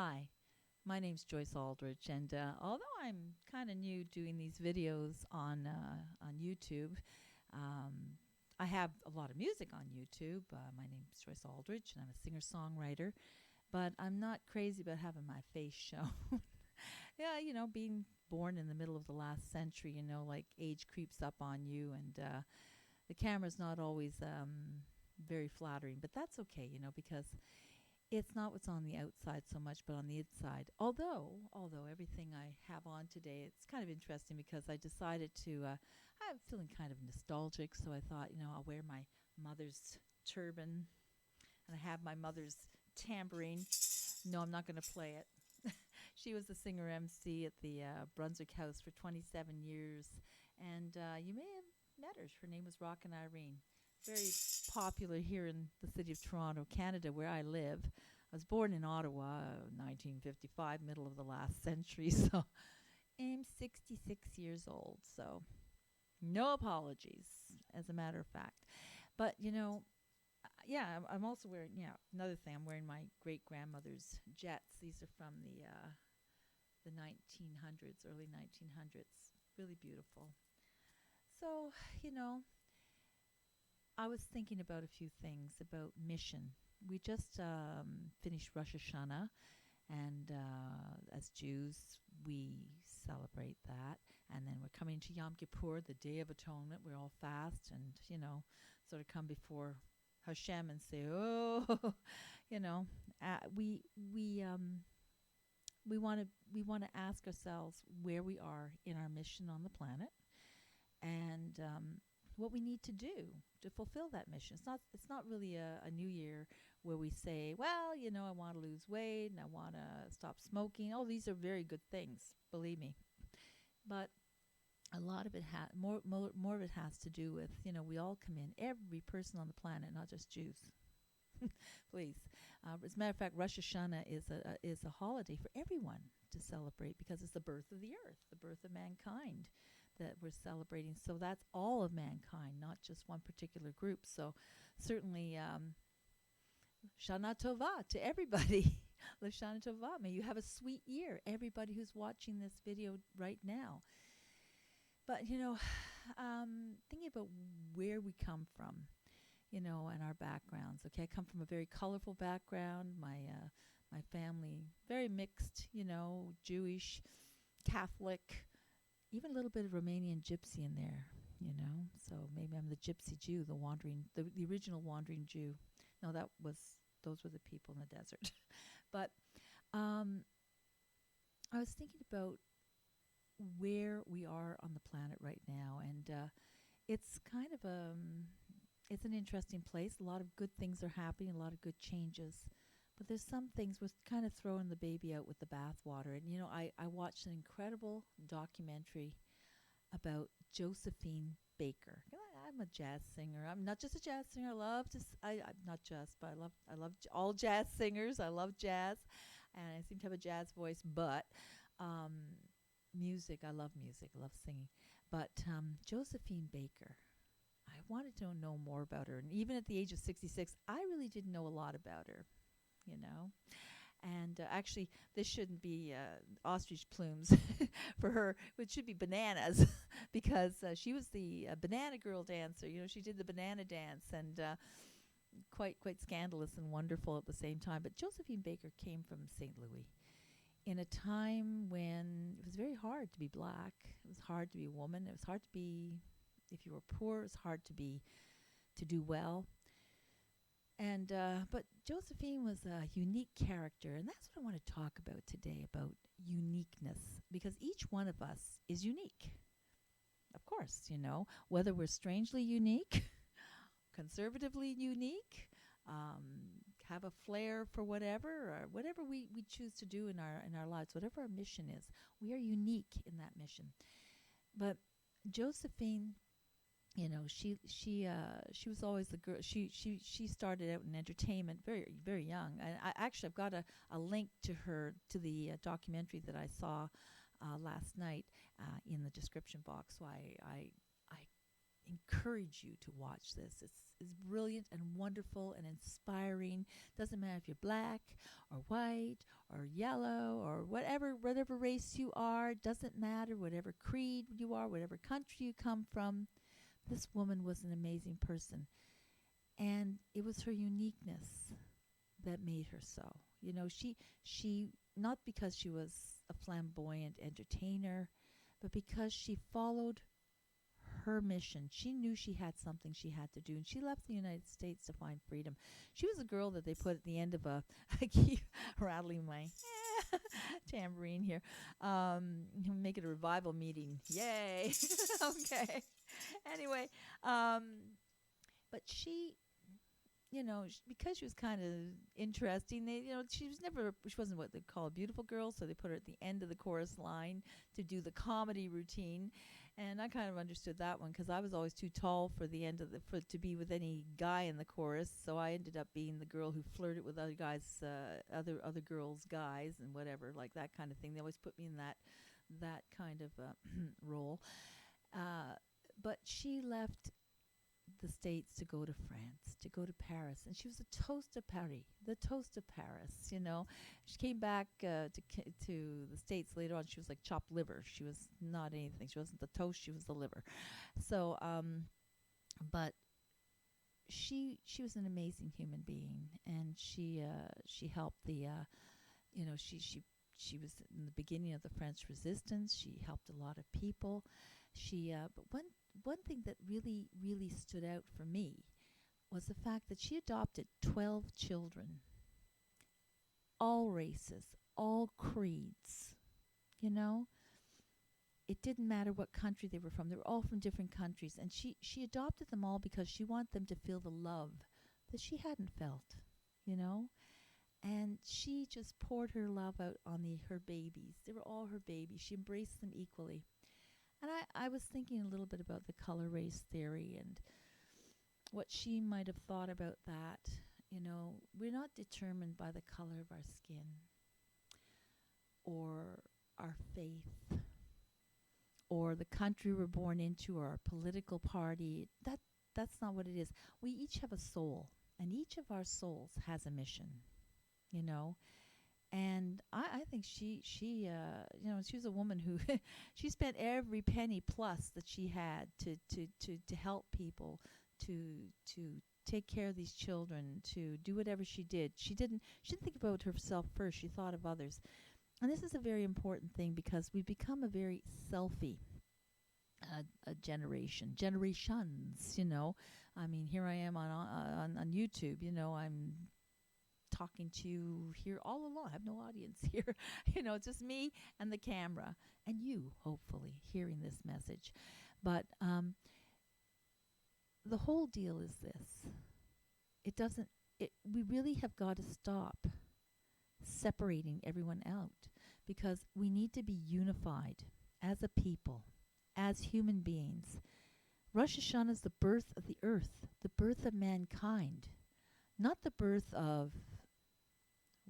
Hi, my name's Joyce Aldrich, and although I'm kind of new doing these videos on YouTube, um, I have a lot of music on YouTube. My name's Joyce Aldrich, and I'm a singer-songwriter. But I'm not crazy about having my face shown. Yeah, being born in the middle of the last century, like age creeps up on you, and the camera's not always very flattering. But that's okay, because it's not what's on the outside so much, but on the inside. Although everything I have on today, it's kind of interesting because I decided to. I'm feeling kind of nostalgic, so I thought, I'll wear my mother's turban, and I have my mother's tambourine. No, I'm not going to play it. She was the singer MC at the Brunswick House for 27 years, and you may have met her. Her name was Rockin' Irene. Very popular here in the city of Toronto, Canada, where I live. I was born in Ottawa, 1955, middle of the last century, so I'm 66 years old, so no apologies, as a matter of fact. But, yeah, I'm also wearing, another thing, I'm wearing my great grandmother's jets. These are from the 1900s, early 1900s. Really beautiful. So, you know, I was thinking about a few things about mission. We just finished Rosh Hashanah, and as Jews, we celebrate that. And then we're coming to Yom Kippur, the Day of Atonement. We all fast and, sort of come before Hashem and say, "Oh, you know, we we um, we want to ask ourselves where we are in our mission on the planet, and what we need to do to fulfill that mission. It's not really a new year where we say, well, I want to lose weight and I want to stop smoking. Oh, these are very good things, believe me. But a lot of it more of it has to do with, we all come in, every person on the planet, not just Jews. Please. As a matter of fact, Rosh Hashanah is a holiday for everyone to celebrate because it's the birth of the earth, the birth of mankind that we're celebrating. So that's all of mankind, not just one particular group. So certainly, Shana Tova to everybody. Lashana Tova. May you have a sweet year, everybody who's watching this video right now. But, thinking about where we come from, and our backgrounds. Okay, I come from a very colorful background. My family, very mixed, Jewish, Catholic, even a little bit of Romanian gypsy in there, So maybe I'm the gypsy Jew, the original wandering Jew. No, those were the people in the desert. But I was thinking about where we are on the planet right now, and it's kind of it's an interesting place. A lot of good things are happening, a lot of good changes. But there's some things we're kind of throwing the baby out with the bathwater. And, I watched an incredible documentary about Joséphine Baker. I'm a jazz singer. I'm not just a jazz singer. I love I'm not just, but I love all jazz singers. I love jazz, and I seem to have a jazz voice. But um, music, I love music. I love singing. But Joséphine Baker, I wanted to know more about her. And even at the age of 66, I really didn't know a lot about her, you know. And actually, this shouldn't be ostrich plumes for her. It should be bananas because she was the banana girl dancer. She did the banana dance, and quite scandalous and wonderful at the same time. But Joséphine Baker came from St. Louis in a time when it was very hard to be black. It was hard to be a woman. It was hard to be, if you were poor, it was hard to do well. And but Joséphine was a unique character, and that's what I want to talk about today, about uniqueness, because each one of us is unique. Of course, whether we're strangely unique, conservatively unique, have a flair for whatever, or whatever we choose to do in our lives, whatever our mission is, we are unique in that mission. But Joséphine, she was always the girl. She started out in entertainment very very young. And I've got a link to the documentary that I saw last night in the description box. So I encourage you to watch this. It's brilliant and wonderful and inspiring. Doesn't matter if you're black or white or yellow or whatever race you are. Doesn't matter whatever creed you are, whatever country you come from. This woman was an amazing person, and it was her uniqueness that made her so. You know, she not because she was a flamboyant entertainer, but because she followed her mission. She knew she had something she had to do, and she left the United States to find freedom. She was a girl that they put at the end of a I keep rattling my tambourine here. Make it a revival meeting. Yay. Okay. Anyway, but she, you know, because she was kind of interesting, she wasn't what they call a beautiful girl, so they put her at the end of the chorus line to do the comedy routine. And I kind of understood that one because I was always too tall for the end of to be with any guy in the chorus. So I ended up being the girl who flirted with other guys, other girls, guys, and whatever, like that kind of thing. They always put me in that kind of role. But she left the States to go to France, to go to Paris, and she was the toast of Paris, the toast of Paris. You know, she came back to the States later on. She was like chopped liver. She was not anything. She wasn't the toast. She was the liver. So, but she was an amazing human being, and she helped the, she was in the beginning of the French Resistance. She helped a lot of people. But one thing that really, really stood out for me was the fact that she adopted 12 children, all races, all creeds. You know, it didn't matter what country they were from. They were all from different countries, and she adopted them all because she wanted them to feel the love that she hadn't felt, you know. And she just poured her love out on her babies. They were all her babies. She embraced them equally. And I was thinking a little bit about the color race theory and what she might have thought about that. You know, we're not determined by the color of our skin or our faith or the country we're born into or our political party. That's not what it is. We each have a soul, and each of our souls has a mission, you know. And I think she was a woman who she spent every penny plus that she had to help people, to take care of these children, to do whatever she did. She didn't think about herself first. She thought of others. And this is a very important thing because we've become a very selfie generations, you know. I mean, here I am on YouTube, you know, I'm talking to you here all alone. I have no audience here. You know, it's just me and the camera and you, hopefully, hearing this message. But the whole deal is this. We really have got to stop separating everyone out because we need to be unified as a people, as human beings. Rosh Hashanah is the birth of the earth, the birth of mankind, not the birth of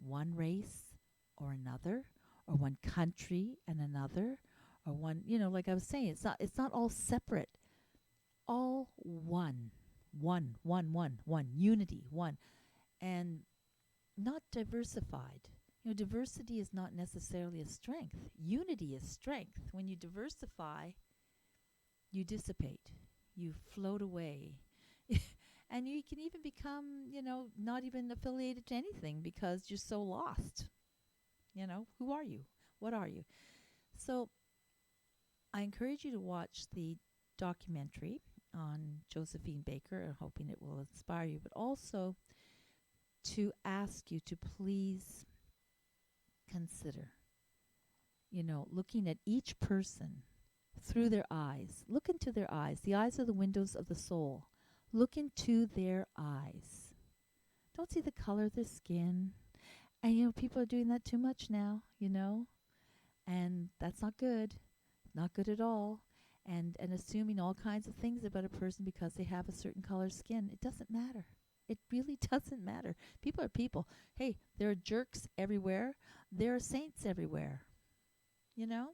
one race or another, or one country and another, or one, you know, like I was saying, it's not all separate, all one, unity, one, and not diversified. You know, diversity is not necessarily a strength. Unity is strength. When you diversify, you dissipate, you float away. And you can even become, you know, not even affiliated to anything because you're so lost. You know, who are you? What are you? So I encourage you to watch the documentary on Joséphine Baker. I'm hoping it will inspire you, but also to ask you to please consider, you know, looking at each person through their eyes. Look into their eyes. The eyes are the windows of the soul. Look into their eyes. Don't see the color of their skin. And, you know, people are doing that too much now, you know. And that's not good. Not good at all. And assuming all kinds of things about a person because they have a certain color of skin. It doesn't matter. It really doesn't matter. People are people. Hey, there are jerks everywhere. There are saints everywhere. You know?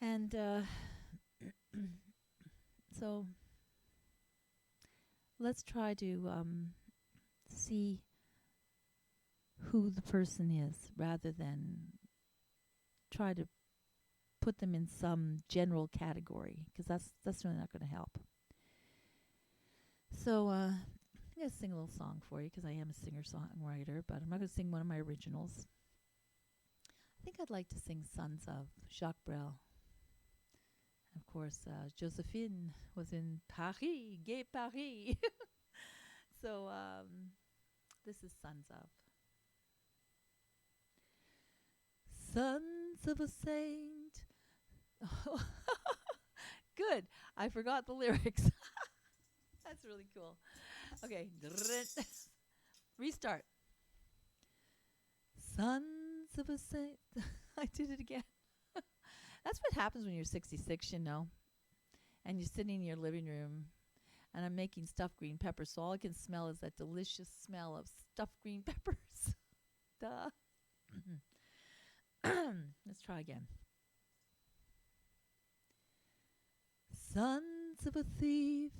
And So let's try to see who the person is rather than try to put them in some general category, because that's really not going to help. So I'm going to sing a little song for you because I am a singer-songwriter, but I'm not going to sing one of my originals. I think I'd like to sing Sons of Jacques Brel. Of course, Joséphine was in Paris, Gay Paris. So this is Sons of. Sons of a saint. Oh, good. I forgot the lyrics. That's really cool. Okay. Restart. Sons of a saint. I did it again. That's what happens when you're 66, you know, and you're sitting in your living room, and I'm making stuffed green peppers, so all I can smell is that delicious smell of stuffed green peppers. Duh. Let's try again. Sons of a thief,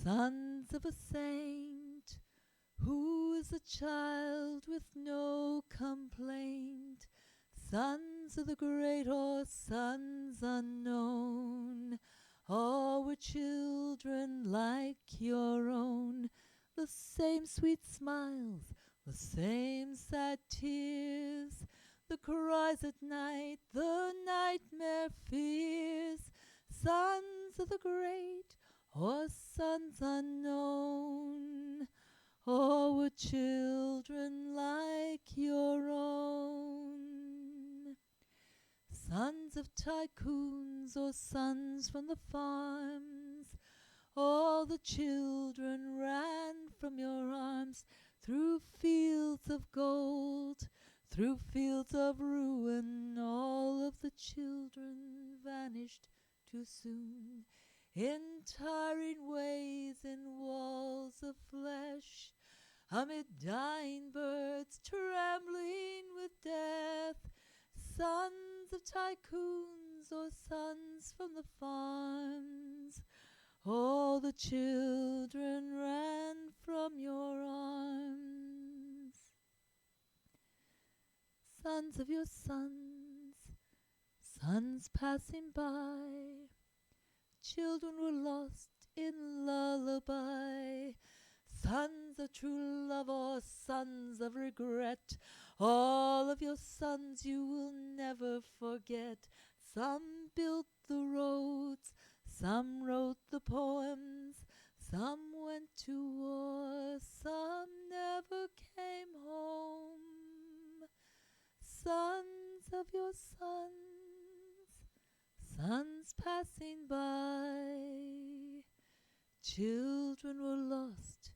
sons of a saint, who is a child with no complaint? Sons of the great or sons unknown, all were children like your own. The same sweet smiles, the same sad tears, the cries at night, the nightmare fears. Sons of the great or sons unknown, all were children like your own. Sons of tycoons or sons from the farms, all the children ran from your arms through fields of gold, through fields of ruin. All of the children vanished too soon in tiring ways, in walls of flesh, amid dying birds trembling with death. Sons of tycoons or sons from the farms, all the children ran from your arms. Sons of your sons, sons passing by, children were lost in lullaby. Sons of true love or sons of regret, all of your sons you will never forget. Some built the roads, some wrote the poems, some went to war, some never came home. Sons of your sons, sons passing by, children were lost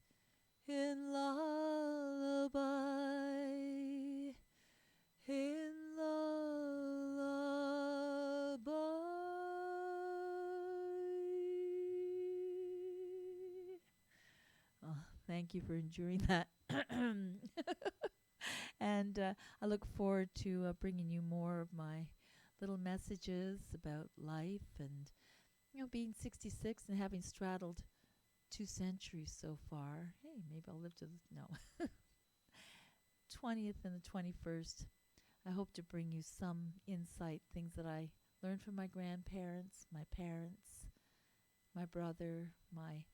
in lullaby, in lullaby. Oh, thank you for enduring that. And I look forward to bringing you more of my little messages about life and, you know, being 66 and having straddled 2 centuries so far. Hey, maybe I'll live to no 20th and the 21st. I hope to bring you some insight, things that I learned from my grandparents, my parents, my brother, my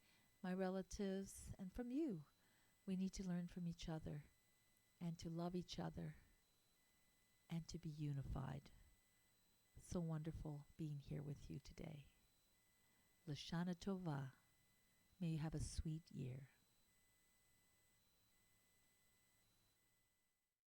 relatives, and from you. We need to learn from each other and to love each other and to be unified. So wonderful being here with you today. Hashanah Tova. May you have a sweet year.